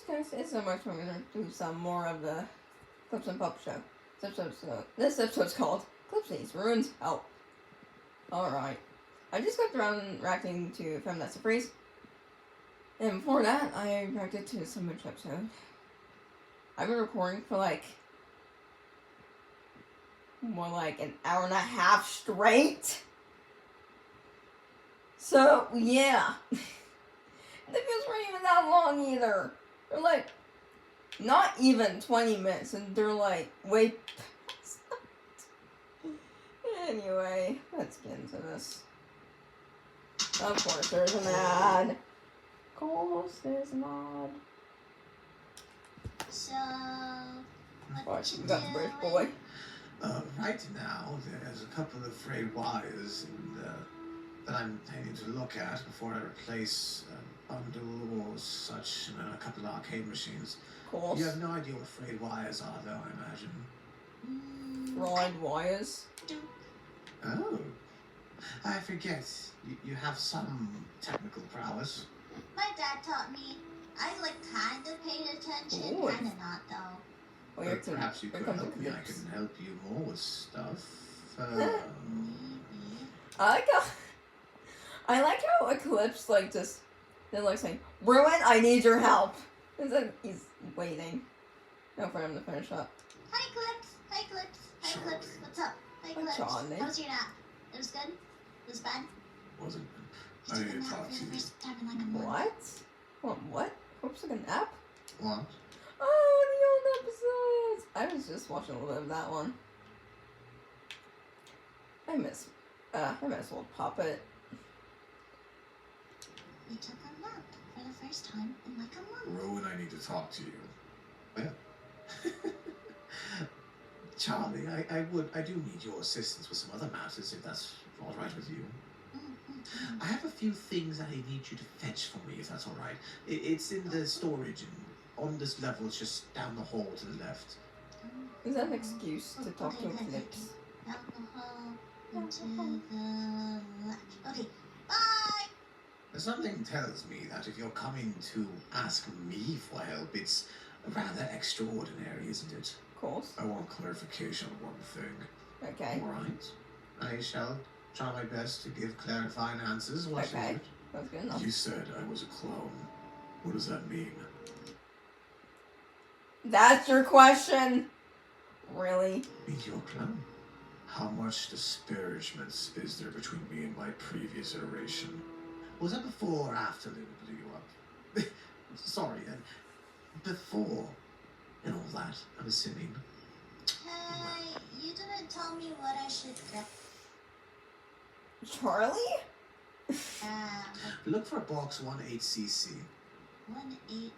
it's so much. I'm gonna do some more of the Eclipse and Puppet Show. This episode's called Eclipse Needs Ruins Help. Alright. I just got around reacting to Five Nights at Freeze. And before that, I reacted to some Witch episode. I've been recording for more like an hour and a half straight. So, yeah. The videos weren't even that long either. They're not even 20 minutes, and they're way past that. Anyway, let's get into this. Of course, there's an ad. Of course, there's an ad. So, what you got, British boy? Right now, there's a couple of frayed wires that I'm planning to look at before I replace a bundle or such in a couple of arcade machines. Of course. You have no idea what frayed wires are, though, I imagine. Fried wires? Oh. I forget. You have some technical prowess. My dad taught me. I kind of paid attention, Ooh. kind of not though. Well, Perhaps you could help me. I can help you more with stuff. I like how Eclipse they're saying, Ruin, I need your help. And then he's waiting. For him to finish up. Hi, Eclipse. Hi, Eclipse. Hi, Eclipse. What's up? Hi, Eclipse. Charlie. How was your nap? It was good? It was bad? Wasn't. You I took a didn't nap talk for to the you. first time in a month. What? What? Eclipse took a nap? What? Oh, the old episodes! I was just watching a little bit of that one. I miss Little Puppet. You took a nap for the first time in a month. Rowan, I need to talk to you. Well, Charlie, I do need your assistance with some other matters, if that's all right with you. I have a few things I need you to fetch for me, if that's all right. It's in the storage, and on this level, it's just down the hall to the left. Is that an excuse to talk to Eclipse? Down the hall, into the left. Okay, bye! Something tells me that if you're coming to ask me for help, it's rather extraordinary, isn't it? Of course. I want clarification on one thing. Okay. All right. I shall try my best to give clarifying answers. What's Okay. it? That's good enough. You said I was a clone. What does that mean? That's your question? Really? You're a clone? How much disparagement is there between me and my previous iteration? Was that before or after Luna blew you up? Sorry, then. Before and all that, I'm assuming. Hey, you didn't tell me what I should get. Charlie? Look for box 18cc. 18.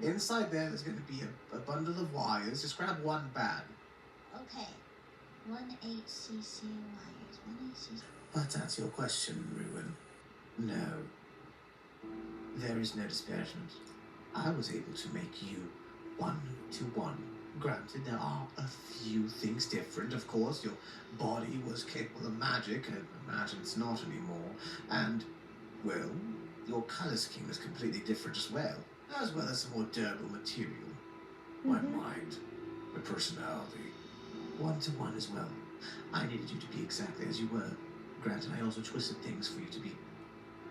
Inside there's going to be a bundle of wires. Just grab one bag. Okay. 18cc wires. 18cc. But that's your question, Ruin. No. There is no disparagement. I was able to make you 1-to-1. Granted, there are a few things different, of course. Your body was capable of magic, and imagine it's not anymore. And, well, your color scheme is completely different as well as some more durable material. My mind, my personality, 1-to-1 as well. I needed you to be exactly as you were. Granted, I also twisted things for you to be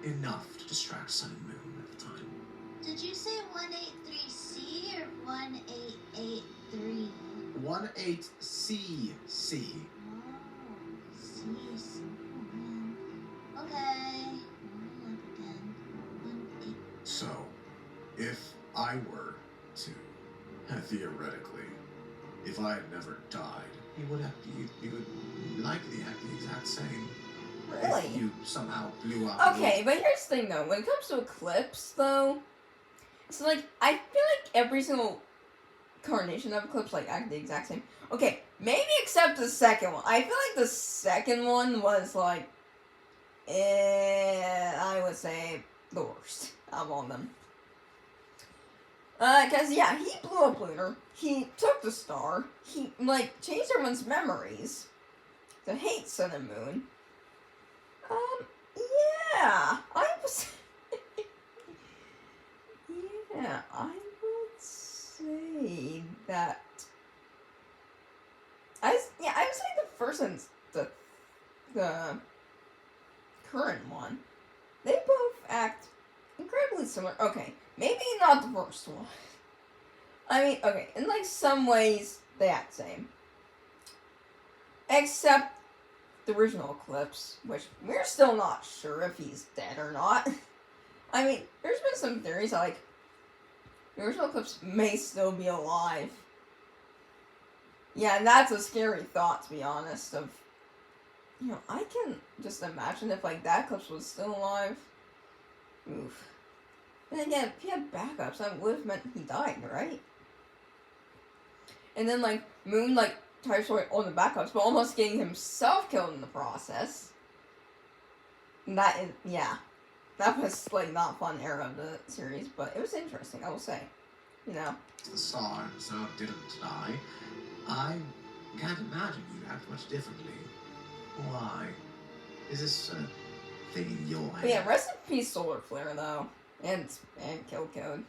enough to distract Sun and Moon at the time. Did you say 183C or 1883? 18cc. Oh, C. Oh, man. Okay. Look again. 18. So, if I were to, theoretically, if I had never died, you would likely act the exact same. Really? If you somehow blew up. Okay, but here's the thing though. When it comes to Eclipse though, it's I feel like every single incarnation of Eclipse act the exact same. Okay, maybe except the second one. I feel like the second one was I would say the worst of all of them. Cause yeah, he blew up Lunar. He took the star. He changed everyone's memories to hate Sun and Moon. Yeah, I was. Yeah, I will that I would say the first and the current one, they both act incredibly similar. Okay, maybe not the first one. I mean, okay, in like some ways they act the same, except the original Eclipse, which we're still not sure if he's dead or not. I mean, there's been some theories that, like, the original Eclipse may still be alive. Yeah, and that's a scary thought, to be honest, of, you know, I can just imagine if, like, that Eclipse was still alive. Oof. And again, if he had backups, that would have meant he died, right? And then, like, Moon, like, tries to all the backups, but almost getting himself killed in the process. And that is, yeah. That was, like, not a fun era of the series, but it was interesting, I will say. You know? The star himself didn't die. I can't imagine you act much differently. Why? Is this a thing in your head? But yeah, rest in peace, Solar Flare, though. And Kill Code.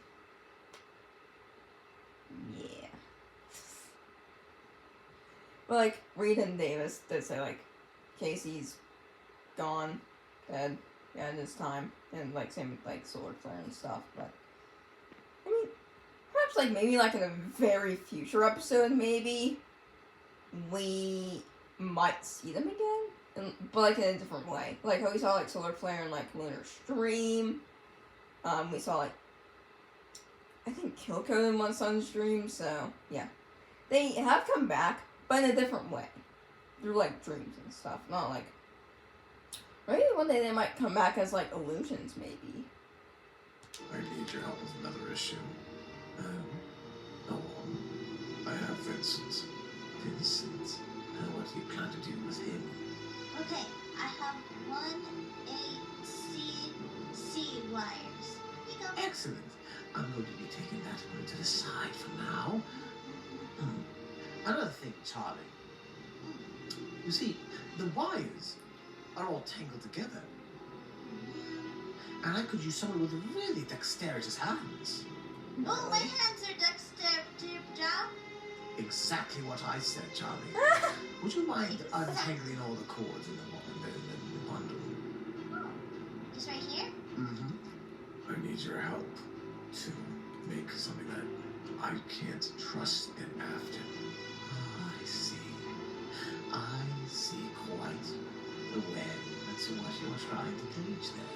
Yeah. But, like, Reed and Davis did say, like, Casey's gone, dead, yeah, in his time. And, like, same with, like, Solar Flare and stuff, but... I mean, perhaps, like, maybe, like, in a very future episode, maybe, we might see them again, but, like, in a different way. Like, how we saw, like, Solar Flare and, like, Lunar Stream. We saw, like, I think Kill Code in one Sun's Dream, so, yeah. They have come back, but in a different way. Through, like, dreams and stuff, not, like... Maybe one day they might come back as, like, illusions, maybe. I need your help with another issue. Go on. I have Vincent. Vincent? What do you plan to do with him? Okay, I have 1 8C wires. Here you go. Excellent. I'm going to be taking that one to the side for now. Another thing, Charlie. You see, the wires are all tangled together. And I could use someone with really dexterous hands. Oh, my hands are dexterous, job. Exactly what I said, Charlie. Would you mind untangling all the cords in the bundle? Oh, just right here? Mm-hmm. I need your help to make something that I can't trust in Afton. I see quite the web. That's what you're trying to gauge there.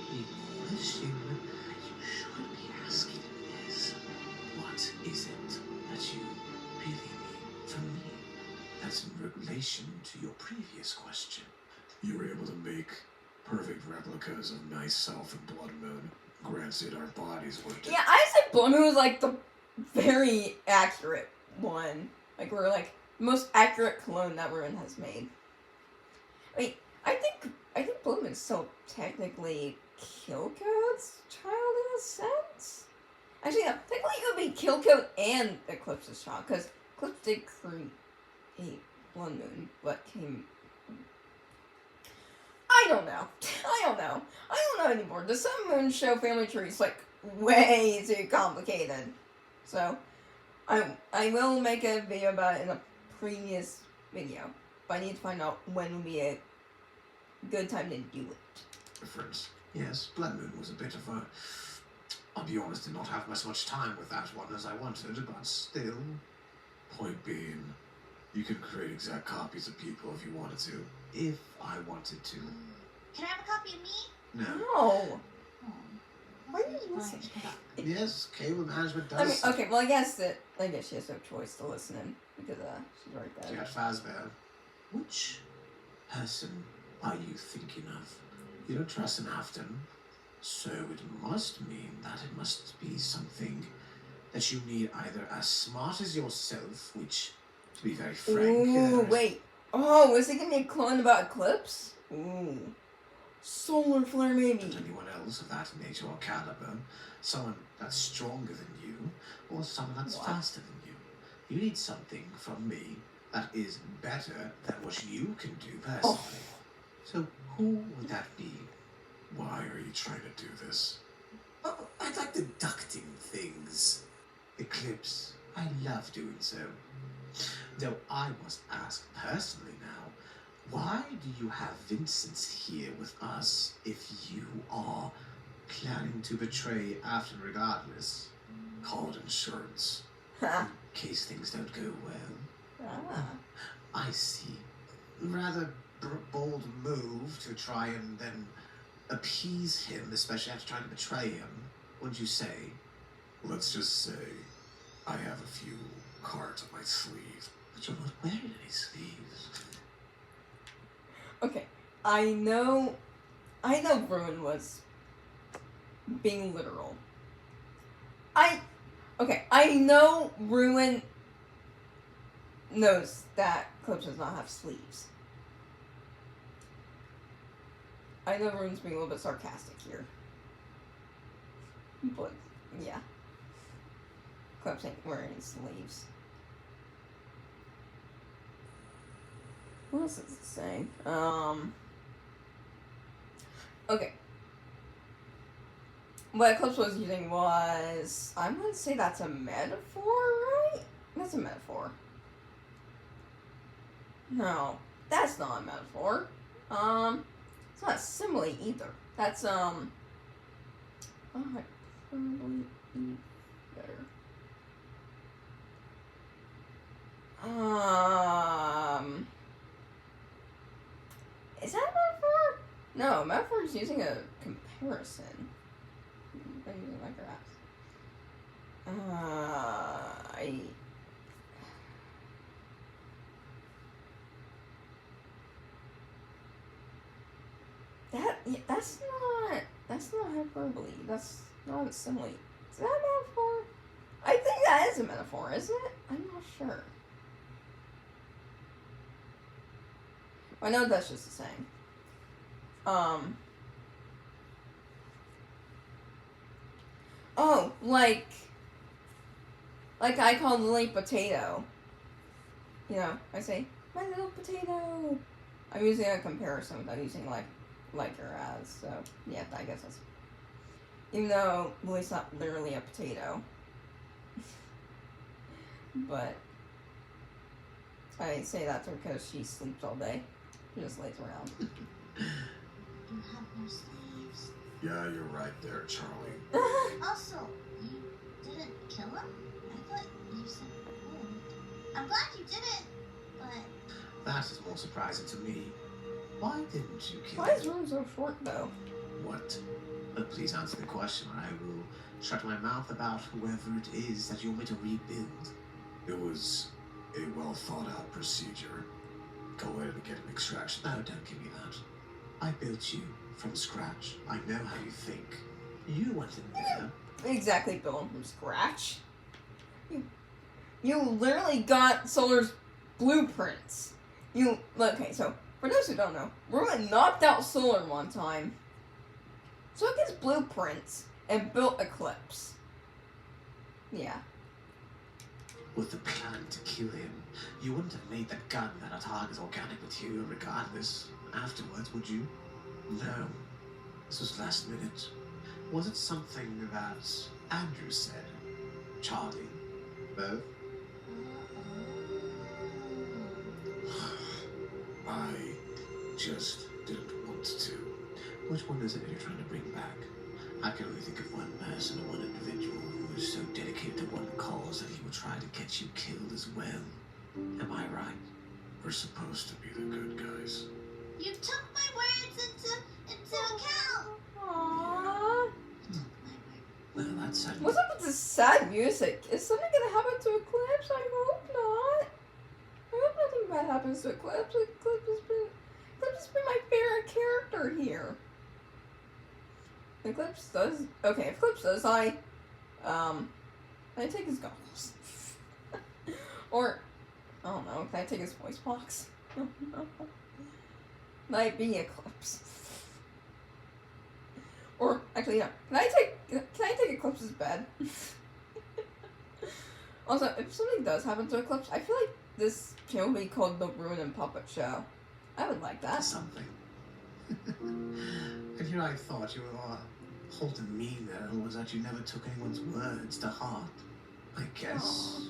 The question you should be asking is, what is it that you really need from me? That's in relation to your previous question. You were able to make perfect replicas of myself and Blood Moon. Granted, our bodies were different. Yeah, I said Blood Moon was, like, the very accurate one. Like, we're, like, most accurate clone that Ruin has made. I mean, I think Blood Moon's still technically Kill Code's child in a sense. Actually, no, technically it would be Kill Code and Eclipse's child, because Eclipse did create Blood Moon, but came... I don't know. I don't know anymore. The Sun Moon Show family tree is, like, way too complicated. So, I will make a video about it in a previous video, but I need to find out when would be a good time to do it. Difference. Yes, Blood Moon was a bit of a... I'll be honest, did not have as much time with that one as I wanted, but still. Point being, you can create exact copies of people if you wanted to. If I wanted to. Can I have a copy of me? No. No. Why are you listening? Yes, cable management does. I mean, okay, well, I guess she has no choice to listen in, because, she's right She there. got Fazbear. Which person are you thinking of? You don't trust in Afton, so it must mean that it must be something that you need either as smart as yourself, which, to be very frank... Ooh, wait. Oh, is it gonna be a clone about Eclipse? Ooh. Solar Flare, maybe. And anyone else of that nature or caliber, someone that's stronger than you, or someone that's faster than you. You need something from me that is better than what you can do personally. So who would that be? Why are you trying to do this? Oh, I'd like deducting things. Eclipse, I love doing so. Though I must ask personally now, why do you have Vincent here with us if you are planning to betray Afton regardless? Called insurance. In case things don't go well. I see. Rather bold move to try and then appease him, especially after trying to betray him, wouldn't you say? Let's just say I have a few cards up my sleeve. But you're not wearing any sleeves. Okay, I know Ruin was being literal. I know Ruin knows that Eclipse does not have sleeves. I know Ruin's being a little bit sarcastic here. But, yeah. Eclipse ain't wearing sleeves. What else is it saying? Okay. What Eclipse was using was... I'm going to say that's a metaphor, right? That's a metaphor. No, that's not a metaphor. It's not a simile either. That's, oh, I probably eat better. Is that a metaphor? No, metaphor is using a comparison. I'm using my graphs. That's not hyperbole. That's not a simile. Is that a metaphor? I think that is a metaphor, isn't it? I'm not sure. I know that's just a saying. Oh, like I call Lily potato. You know, I say, my little potato. I'm using a comparison without using like or as, so yeah, I guess that's... Even though Lily's not literally a potato. But I say that because she sleeps all day. She just lays around. You have no sleeves. Yeah, you're right there, Charlie. Also, you didn't kill him? I thought you said you would. I'm glad you didn't, but... That is more surprising to me. Why didn't you kill Why is Room so short, though? What? Please answer the question. I will shut my mouth about whoever it is that you want me to rebuild. It was a well-thought-out procedure. Go ahead and get an extraction. No, don't give me that. I built you from scratch. I know how you think. You went in there. Exactly, built him from scratch. You literally got Solar's blueprints. Okay, so for those who don't know, Ruin knocked out Solar one time, took his blueprints, and built Eclipse. Yeah. With the plan to kill him, you wouldn't have made that gun that attack as organic material regardless. Afterwards, would you? No. This was last minute. Was it something that Andrew said? Charlie? Both? I just didn't want to. Which one is it that you're trying to bring back? I can only think of one person or one individual who was so dedicated to one cause that he would try to get you killed as well. Am I right? We're supposed to be the good guys. You took my words into account. Aww. Well, that's sad. What's up with this sad music? Is something gonna happen to Eclipse? I hope not. I hope nothing bad happens to Eclipse. Eclipse has been my favorite character here. Eclipse does... Okay, if Eclipse does, I take his goggles. Or, I don't know, can I take his voice box? Might be Eclipse. Or, actually, no. Can I take Eclipse's bed? Also, if something does happen to Eclipse, I feel like this channel will be called the Ruin and Puppet Show. I would like that. Something. And here I thought you were whole demeanor was that you never took anyone's words to heart. I guess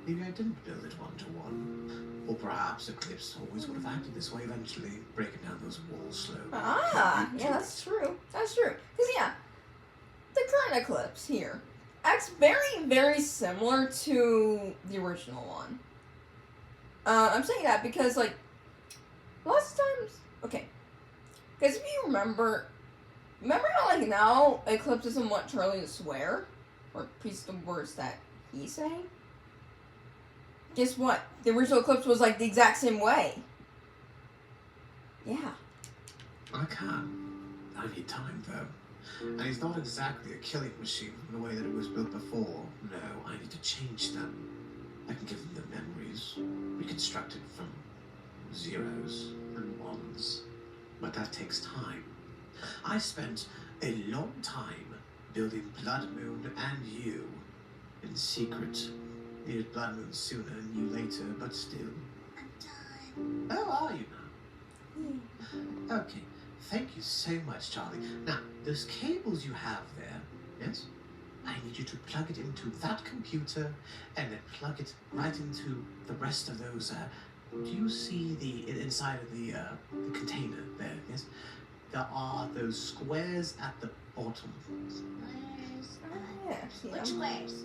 maybe I didn't build it 1-to-1. Or perhaps Eclipse always would have acted this way eventually, breaking down those walls slowly. Ah, yeah, that's true. That's true. Because, yeah, the current Eclipse here acts very, very similar to the original one. I'm saying that because, like, lots of times... Okay. Because if you remember how, like, now Eclipse doesn't want Charlie to swear? Or repeats the words that he's saying? Guess what? The original Eclipse was, like, the exact same way. Yeah. I can. I need time, though. And he's not exactly a killing machine in the way that it was built before. No, I need to change them. I can give them the memories, reconstructed from zeros and ones. But that takes time. I spent a long time building Blood Moon and you in secret. Needed Blood Moon sooner and you later, but still. I'm done. How are you now? Okay, thank you so much, Charlie. Now, those cables you have there, yes? I need you to plug it into that computer and then plug it right into the rest of those. Do you see the inside of the container there? Yes. There are those squares at the bottom. Squares. Yeah, Which squares?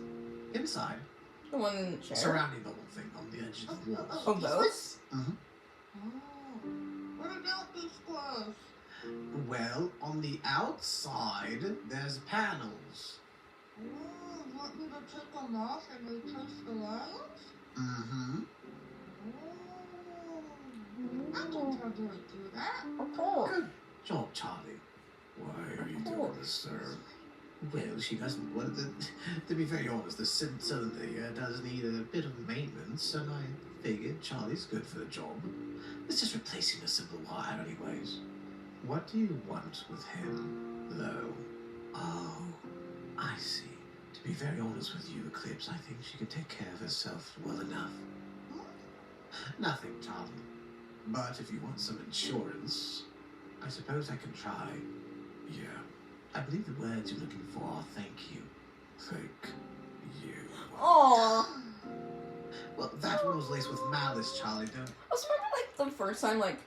Inside, the one in the chair. surrounding the whole thing on the edge of the walls. Oh, those? Mm-hmm. Oh. What about these squares? Well, on the outside, there's panels. Oh, you want me to take them off and replace the wires? Mm-hmm. Oh. I can totally do that. Of course. Good job, Charlie. Why are you doing this, sir? Well, she doesn't. Well, to be very honest, the cylinder does need a bit of maintenance, and I figured Charlie's good for the job. It's just replacing a simple wire, anyways. What do you want with him, though? Oh, I see. To be very honest with you, Eclipse, I think she could take care of herself well enough. Nothing, Charlie. But if you want some insurance, I suppose I can try. Yeah. I believe the words you're looking for are thank you. Thank you. Aww. Well, that one was laced with malice, Charlie. Don't. I also remember, like, the first time, like...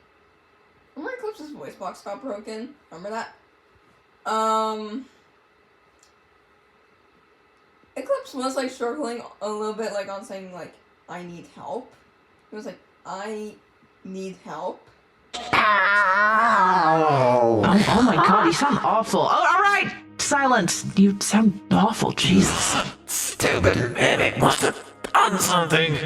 Remember Eclipse's voice box got broken? Remember that? Eclipse was, like, struggling a little bit, like, on saying, like, I need help. It was like, I need help. Oh my god, you sound awful. Oh, alright! Silence! You sound awful, Jesus. Stupid mimic must have done something.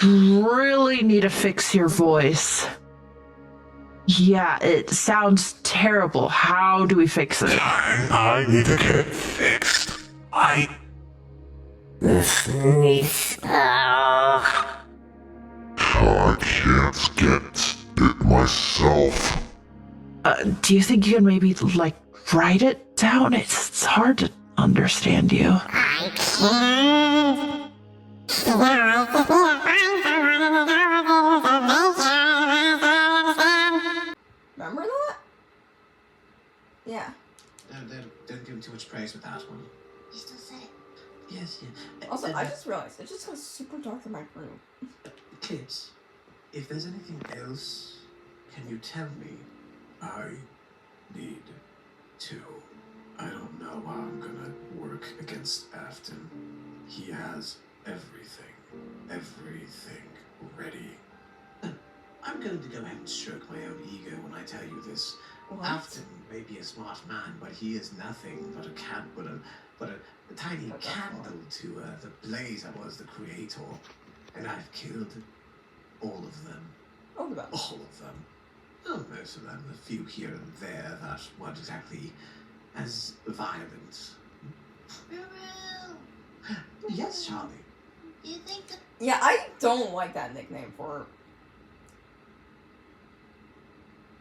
You really need to fix your voice. Yeah, it sounds terrible. How do we fix it? I need to get fixed. This needs. I can't get it myself. Do you think you can maybe, like, write it down? It's hard to understand you. I can't. Remember that? Yeah. Don't give him too much praise with that one. You still said it. Yes, yeah. Also, I just realized, it just got super dark in my room. Kids, if there's anything else, can you tell me? I need to. I don't know how I'm gonna work against Afton. He has everything ready. I'm going to go ahead and stroke my own ego when I tell you this. What? Afton may be a smart man, but he is nothing but a tiny What the candle fuck? to the blaze that was the creator. And I've killed all of them. Oh, about All of them. Oh, most of them. A few here and there that weren't exactly as violent. Ruru. Yes, Charlie. Do you think that Yeah, I don't like that nickname for her.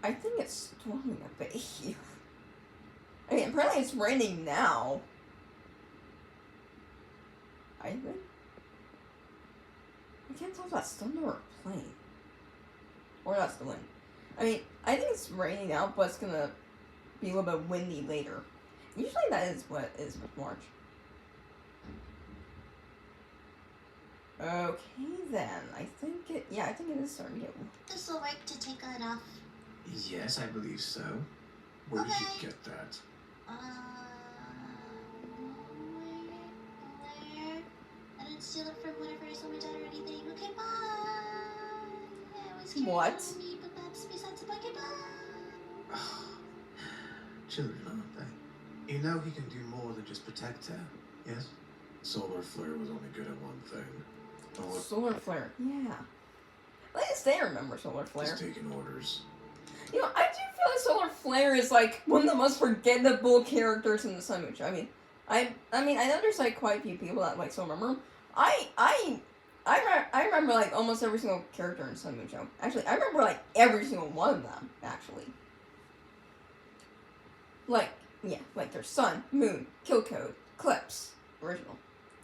I think it's storming a bit here. I mean, apparently it's raining now. I think. I can't tell if that's thunder or plane. Or that's the wind. I mean, I think it's raining now, but it's gonna be a little bit windy later. Usually that is what is with March. Okay then, I think it is starting to get... This will work to take it off. Yes, I believe so. Where did Okay. you get that? Where? I didn't steal it from whenever I saw my dad or anything. Okay, bye. I was carrying What? it on me, but that's besides the point. Okay, bye. Children, aren't they? You know he can do more than just protect her, yes? Solar Flare was only good at one thing. Oh, Solar Flare, yeah. At least they remember Solar Flare. just taking orders. You know, I do feel like Solar Flare is like one of the most forgettable characters in the Sun Moon Show. I know there's like quite a few people that like still remember him. I remember like almost every single character in Sun Moon Show. Actually, I remember like every single one of them. Actually, like there's Sun, Moon, Kill Code, Eclipse, original,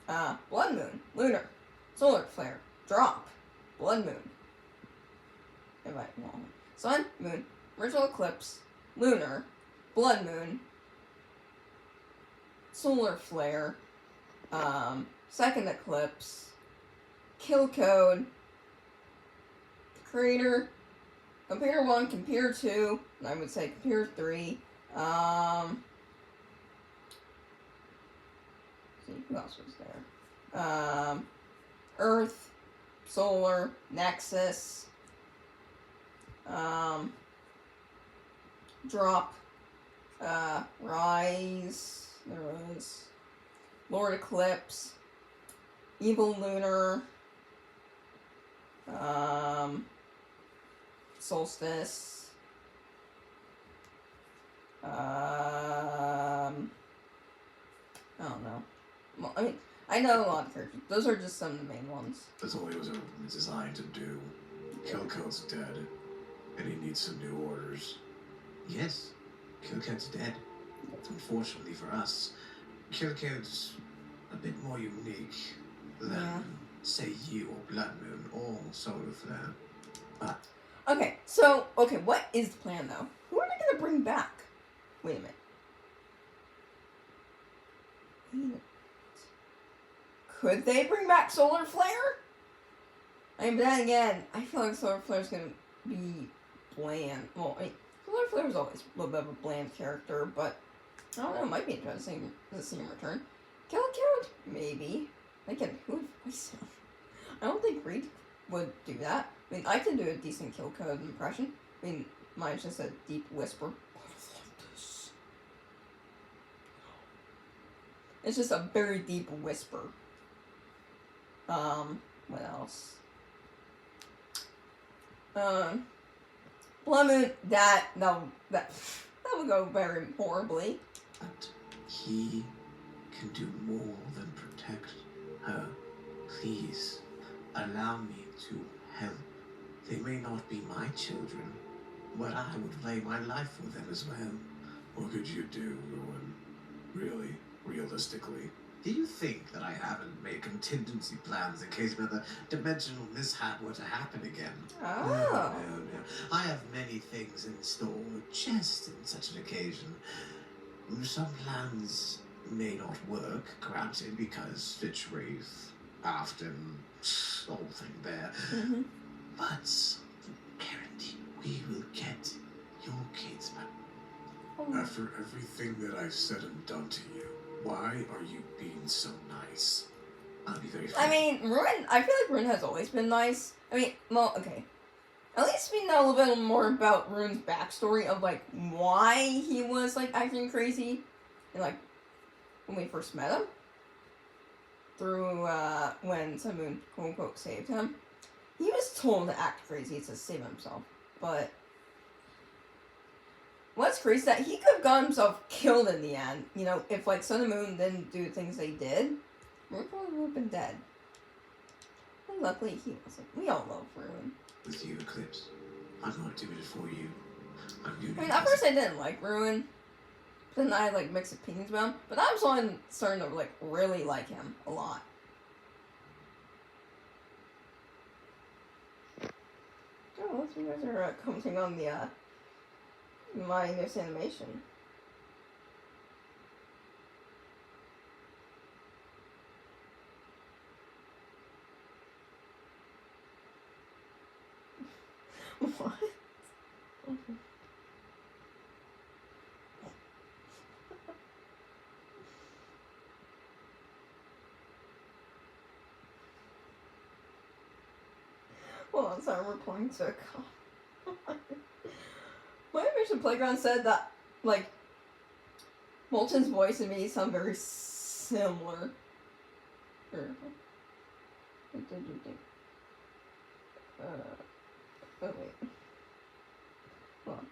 Blood Moon, Lunar, Solar Flare, Drop, Blood Moon. Sun, Moon, original Eclipse, Lunar, Blood Moon, Solar Flare, Second Eclipse, Kill Code, Creator, Computer 1, Computer 2, and I would say Computer 3, see, who else was there? Earth, Solar, Nexus, Drop, Rise, there was Lord Eclipse, Evil Lunar, Solstice, I don't know. Well, I mean, I know a lot of characters. Those are just some of the main ones. That's all he was designed to do. Kill Code's dead, and he needs some new orders. Yes, Kill Code's dead. Unfortunately for us, Kill Code's a bit more unique than, say, you or Blood Moon or Solar Flare. But Okay, what is the plan though? Who are they gonna bring back? Wait a minute. Could they bring back Solar Flare? I mean, but then again, I feel like Solar Flare's gonna be bland. Well, I mean, Solar Flare was always a little bit of a bland character, but I don't know, it might be interesting to see him return. Kill Code? Maybe. Again, who would voice him? I don't think Reed would do that. I mean, I can do a decent Kill Code impression. I mean, mine's just a deep whisper. It's just a very deep whisper. What else? Blood Moon, that would go very horribly. But he can do more than protect her. Please, allow me to help. They may not be my children, but I would lay my life for them as well. What could you do, Ruin? Really, realistically? Do you think that I haven't made contingency plans in case another dimensional mishap were to happen again? Oh. No. I have many things in store just in such an occasion. Some plans may not work, granted, because it's Wraith, Afton, whole thing there. Mm-hmm. But guarantee we will get your kids back. After everything that I've said and done to you, why are you being so nice? I'll be very I mean, Ruin, I feel like Ruin has always been nice. I mean, well, okay. At least we know a little bit more about Ruin's backstory of, like, why he was, like, acting crazy. And, like, when we first met him. Through, when Sun Moon, quote-unquote, saved him. He was told to act crazy to save himself. But what's crazy is that he could have got himself killed in the end. You know, if, like, Sun and Moon didn't do the things they did, Ruin probably would have been dead. And luckily, he wasn't. We all love Ruin. with you, Eclipse. I'm not doing it for you. I'm doing it. I mean, at first I didn't like Ruin. Then I had, like, mixed opinions about him. But I was on starting to, like, really like him a lot. Oh, you guys are commenting on the, my newest animation. What? Hold on, sorry, we're playing to a call. My Mission Playground said that, like, Molten's voice and me sound very similar. Oh wait. Hold on.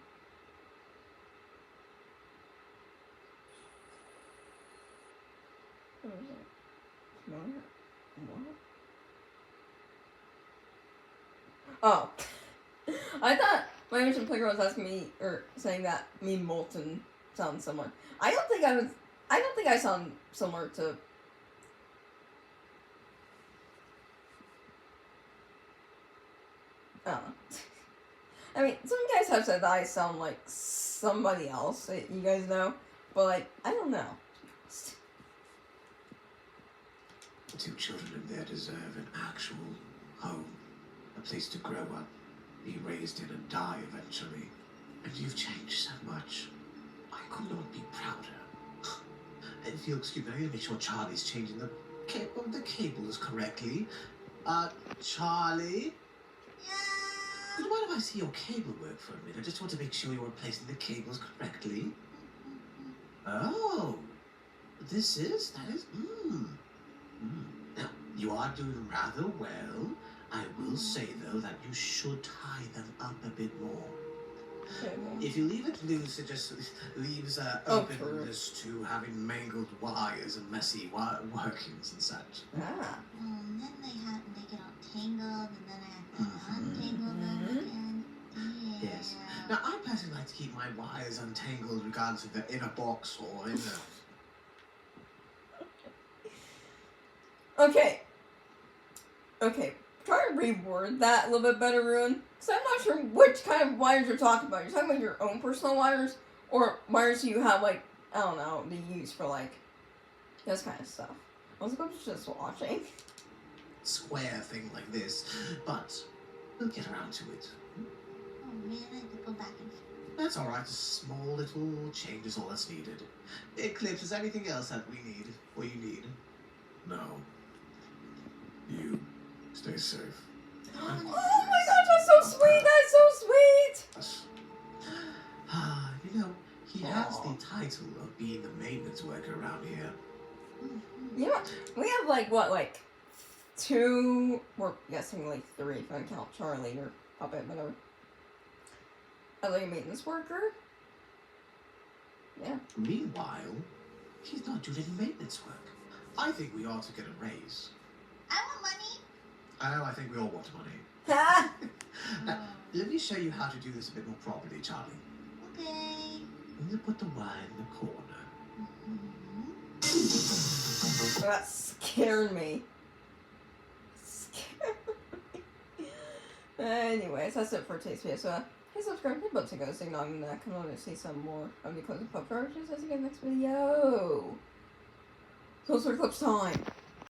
What was it? What? Oh. I thought my Mission Playground was asking me, or saying that me and Molten sound similar. I don't think I sound similar to... I don't know. I mean, some guys have said that I sound like somebody else that you guys know, but, like, I don't know. Two children in there deserve an actual home. A place to grow up, be raised in and die eventually. And you've changed so much. I could not be prouder. And if you'll excuse me, I need to make sure Charlie's changing the cables correctly. Charlie? Yeah. Would you mind if I see your cable work for a minute? I just want to make sure you're replacing the cables correctly. Oh. That is? Now, you are doing rather well. I will say, though, that you should tie them up a bit more. Okay. If you leave it loose, it just leaves openness to having mangled wires and messy workings and such. Ah. And then they get all tangled, and then I have to untangle them again. Yeah. Yes. Now, I personally like to keep my wires untangled regardless if they're in a box or in a... Okay. Try to reword that a little bit better, Ruin. Because I'm not sure which kind of wires you're talking about. You're talking about your own personal wires? Or wires you have, like, I don't know, to use for, like, this kind of stuff. I was just watching. Square thing like this, but we'll get around to it. Oh man, I have to go back and... That's alright, a small little change is all that's needed. Eclipse, is there anything else that we need, or you need? No. You stay safe. Oh my gosh, that's so sweet! That's so sweet! You know, he has the title of being the maintenance worker around here. Yeah, we have like 2, or guessing like 3 if I count Charlie or Puppet, whatever. As like a maintenance worker. Yeah. Meanwhile, he's not doing any maintenance work. I think we ought to get a raise. I want money. I think we all want money. Ha! Now, let me show you how to do this a bit more properly, Charlie. Okay. I'm going to put the wire in the corner. That scared me. Anyways, that's it for today's video. So, hey, subscribe, hit button to go, so I'm gonna come on to see some more of the closing pup charges as you get next video. So it's Eclipse time.